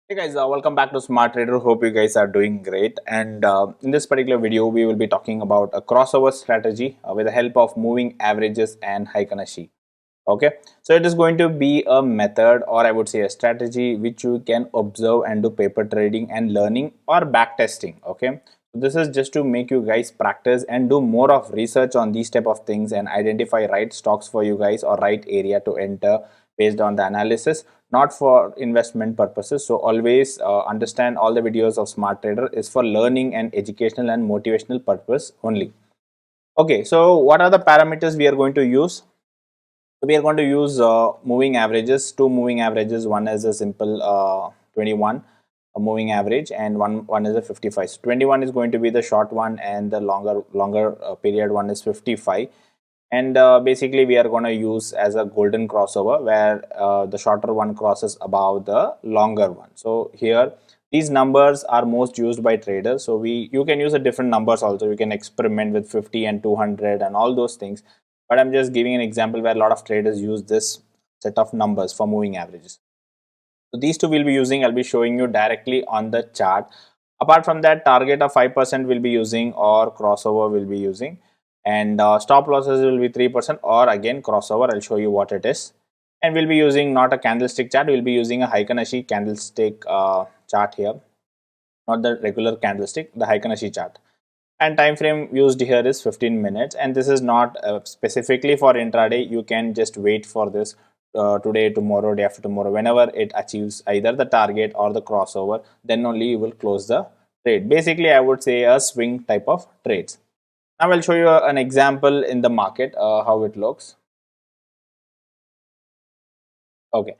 Hey guys, welcome back to Smart Trader. Hope you guys are doing great. And in this particular video, we will be talking about a crossover strategy with the help of moving averages and HeikenAshi. Okay, so it is going to be a method, or I would say a strategy, which you can observe and do paper trading and learning or back testing. Okay, so this is just to make you guys practice and do more of research on these type of things and identify right stocks for you guys or right area to enter based on the analysis, not for investment purposes. So always understand all the videos of Smart Trader is for learning and educational and motivational purpose only. Okay, so what are the parameters we are going to use? So we are going to use moving averages, two moving averages. One is a simple 21 a moving average, and one is a 55. So 21 is going to be the short one, and the longer period one is 55. And basically, we are going to use as a golden crossover, where the shorter one crosses above the longer one. So here, these numbers are most used by traders. So you can use a different numbers also. You can experiment with 50 and 200 and all those things, but I'm just giving an example where a lot of traders use this set of numbers for moving averages. So these two we'll be using. I'll be showing you directly on the chart. Apart from that, target of 5% will be using, or crossover will be using, and stop losses will be 3%, or again crossover. I'll show you what it is. And we'll be using not a candlestick chart, we'll be using a HeikenAshi candlestick chart here, not the regular candlestick, the HeikenAshi chart. And time frame used here is 15 minutes, and this is not specifically for intraday. You can just wait for this today, tomorrow, day after tomorrow, whenever it achieves either the target or the crossover, then only you will close the trade. Basically, I would say a swing type of trades. Now I'll show you an example in the market, how it looks. Okay,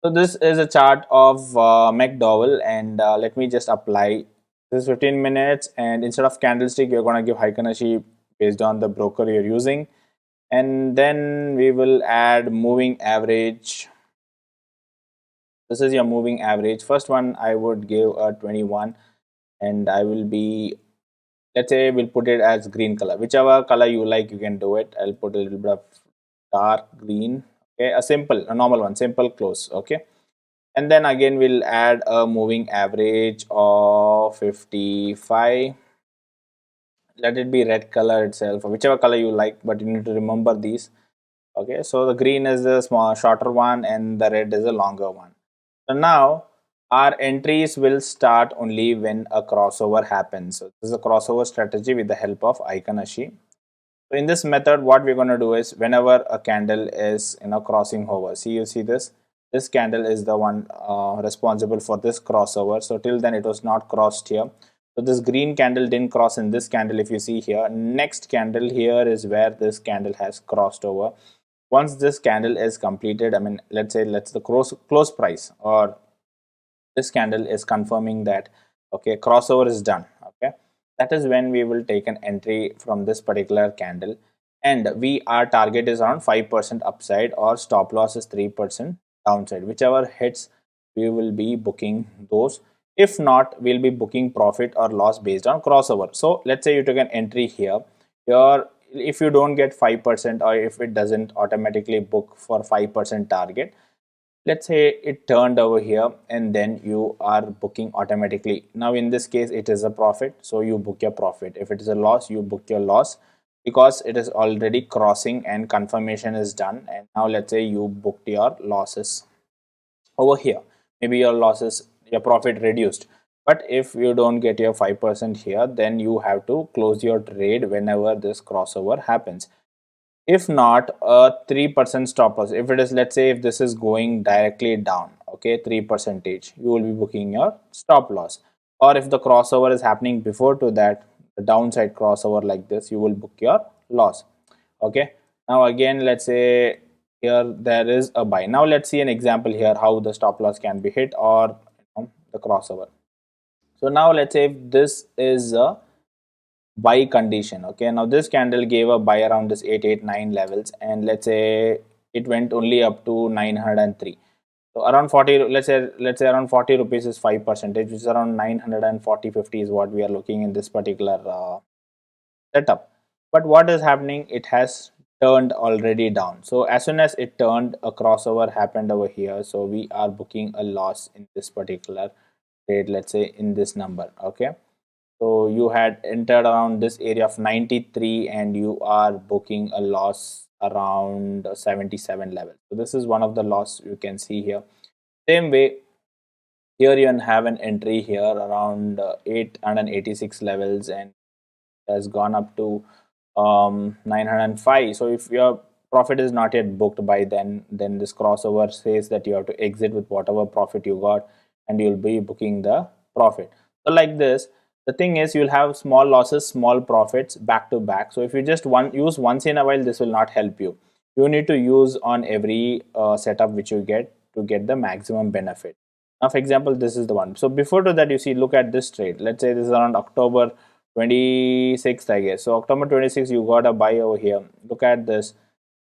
so this is a chart of McDowell, and let me just apply. This is 15 minutes, and instead of candlestick, you're going to give HeikenAshi based on the broker you're using. And then we will add moving average. This is your moving average. First one, I would give a 21, and I will be, let's say we'll put it as green color. Whichever color you like, you can do it. I'll put a little bit of dark green. Okay, a normal one, simple close. Okay, and then again we'll add a moving average of 55. Let it be red color itself, or whichever color you like, but you need to remember these. Okay, so the green is the small shorter one, and the red is a longer one. So now our entries will start only when a crossover happens. So this is a crossover strategy with the help of HeikenAshi. So in this method, what we're going to do is, whenever a candle is crossing over, you see this candle is the one responsible for this crossover. So till then it was not crossed here. So this green candle didn't cross in this candle. If you see here, next candle here is where this candle has crossed over. Once this candle is completed, I mean, let's say the close price, or this candle is confirming that okay, crossover is done. Okay, that is when we will take an entry from this particular candle, and our target is around 5% upside, or stop loss is 3% downside. Whichever hits, we will be booking those. If not, we'll be booking profit or loss based on crossover. So let's say you took an entry here. If you don't get 5%, or if it doesn't automatically book for 5% target, let's say it turned over here, and then you are booking automatically. Now in this case it is a profit, so you book your profit. If it is a loss, you book your loss, because it is already crossing and confirmation is done. And now let's say you booked your losses over here. Maybe your profit reduced, but if you don't get your 5% here, then you have to close your trade whenever this crossover happens. If not, a 3% stop loss. If it is, let's say if this is going directly down, okay, 3%, you will be booking your stop loss. Or if the crossover is happening before to that, the downside crossover like this, you will book your loss. Okay, now again, let's say here there is a buy. Now let's see an example here how the stop loss can be hit, or the crossover. So now let's say if this is a buy condition. Okay, now this candle gave a buy around this 889 levels, and let's say it went only up to 903. So around 40, let's say around 40 rupees is 5%, which is around 940.50 is what we are looking in this particular setup. But what is happening, it has turned already down. So as soon as it turned, a crossover happened over here. So we are booking a loss in this particular trade, let's say in this number. Okay. So you had entered around this area of 93 and you are booking a loss around 77 level. So this is one of the loss you can see here. Same way, here you have an entry here around 886 levels and has gone up to 905. So if your profit is not yet booked by then this crossover says that you have to exit with whatever profit you got and you'll be booking the profit. So like this, the thing is you'll have small losses, small profits back to back. So if you just use once in a while, this will not help you. You need to use on every setup which you get to get the maximum benefit. Now, for example, this is the one. So before to that, you see, look at this trade. Let's say this is around October 26th, I guess. So October 26th, you got a buy over here. Look at this.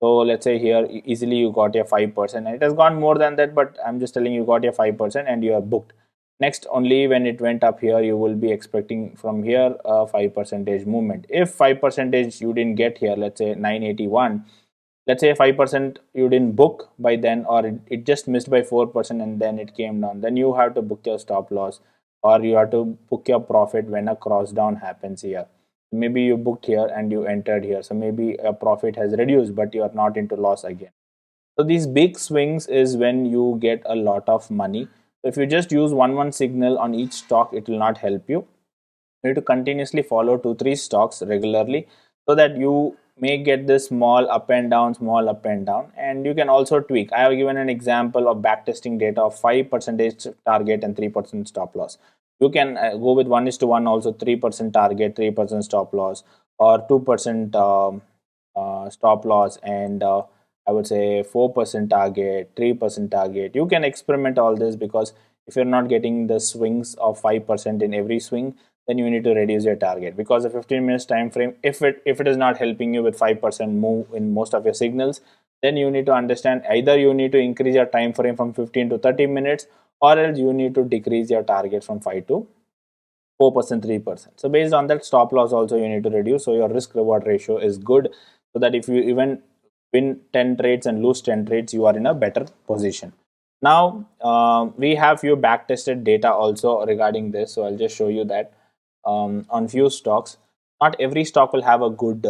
So let's say here easily you got your 5%, and it has gone more than that, but I'm just telling you got your 5% and you are booked. Next, only when it went up here, you will be expecting from here a 5% movement. If 5% you didn't get here, let's say 981, let's say 5% you didn't book by then, or it just missed by 4% and then it came down, then you have to book your stop loss or you have to book your profit when a cross down happens here. Maybe you booked here and you entered here, so maybe a profit has reduced but you are not into loss again. So these big swings is when you get a lot of money. So if you just use one signal on each stock, it will not help you. You need to continuously follow 2-3 stocks regularly so that you may get this small up and down, small up and down, and you can also tweak. I have given an example of backtesting data of 5% target and 3% stop loss. You can go with 1:1, also 3% target, 3% stop loss, or 2% stop loss, and I would say 4% target, 3% target. You can experiment all this, because if you're not getting the swings of 5% in every swing, then you need to reduce your target, because a 15 minutes time frame, if it is not helping you with 5% move in most of your signals, then you need to understand either you need to increase your time frame from 15 to 30 minutes, or else you need to decrease your target from 5 to 4%, 3%. So based on that, stop loss also you need to reduce, so your risk reward ratio is good, so that if you even win 10 trades and lose 10 trades, you are in a better position. Now we have few back tested data also regarding this, so I'll just show you that. On few stocks, not every stock will have a good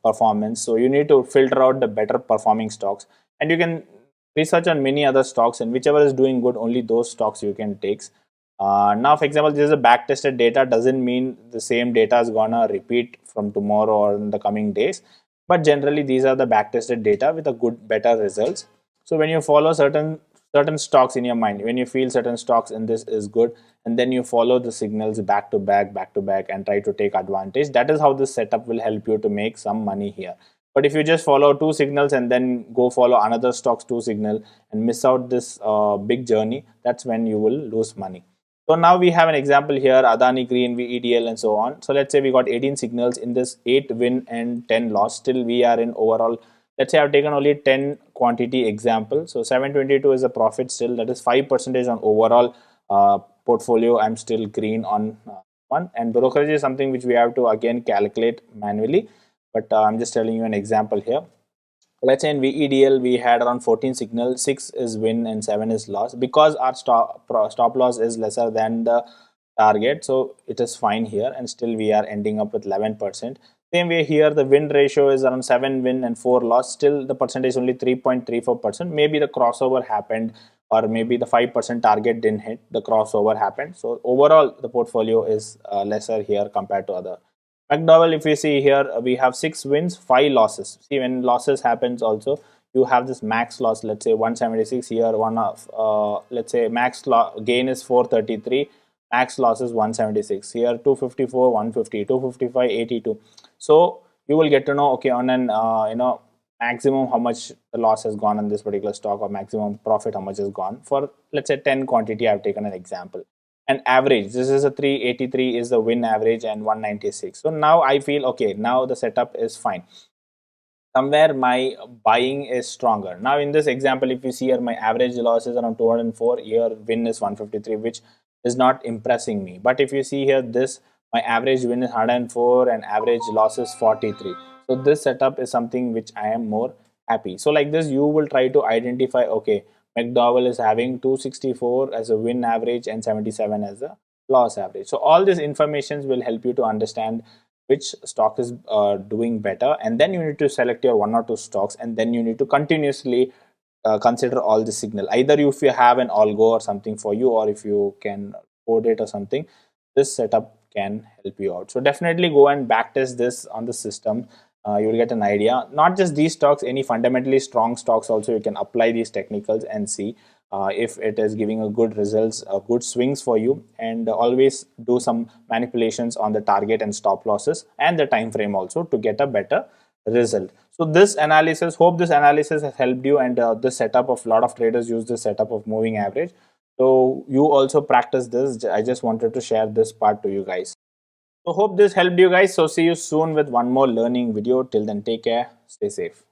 performance, so you need to filter out the better performing stocks, and you can research on many other stocks, and whichever is doing good, only those stocks you can take. Now, for example, this is a back tested data, doesn't mean the same data is gonna repeat from tomorrow or in the coming days, but generally these are the back tested data with a good better results. So when you follow certain stocks in your mind, when you feel certain stocks in this is good, and then you follow the signals back to back and try to take advantage, that is how this setup will help you to make some money here. But if you just follow two signals and then go follow another stock's two signal and miss out this big journey, that's when you will lose money. So now we have an example here, Adani Green, VEDL, and so on. So let's say we got 18 signals in this 8 win and 10 loss. Still we are in overall, let's say I've taken only 10 quantity example. So 722 is a profit still, that is 5% on overall portfolio. I'm still green on one, and brokerage is something which we have to again calculate manually. But I'm just telling you an example here. Let's say in VEDL we had around 14 signals, 6 is win and 7 is loss, because our stop loss is lesser than the target, so it is fine here, and still we are ending up with 11%. Same way here, the win ratio is around 7 win and 4 loss, still the percentage only 3.34%. maybe the crossover happened, or maybe the 5% target didn't hit, the crossover happened. So overall the portfolio is lesser here compared to other. McDowell, if you see here, we have 6 wins, 5 losses. See, when losses happens also, you have this max loss, let's say 176 here, one of, let's say max gain is 433, max loss is 176. Here 254, 150, 255, 82. So you will get to know, okay, on an, maximum how much the loss has gone on this particular stock, or maximum profit how much has gone. For, let's say 10 quantity, I've taken an example. And average, this is a 383 is the win average, and 196. So now I feel okay, now the setup is fine, somewhere my buying is stronger. Now in this example, if you see here, my average loss is around 204, here win is 153, which is not impressing me. But if you see here, this my average win is 104 and average loss is 43. So this setup is something which I am more happy. So like this, you will try to identify, okay, McDowell is having 264 as a win average and 77 as a loss average. So all these informations will help you to understand which stock is doing better, and then you need to select your one or two stocks, and then you need to continuously consider all the signal. Either if you have an algo or something for you, or if you can code it or something, this setup can help you out. So definitely go and backtest this on the system. You will get an idea. Not just these stocks, any fundamentally strong stocks also, you can apply these technicals and see if it is giving a good results, good swings for you. And always do some manipulations on the target and stop losses and the time frame also to get a better result. So this analysis, hope this analysis has helped you, and this setup of lot of traders use this setup of moving average. So you also practice this. I just wanted to share this part to you guys. So hope this helped you guys. So see you soon with one more learning video. Till then, take care, stay safe.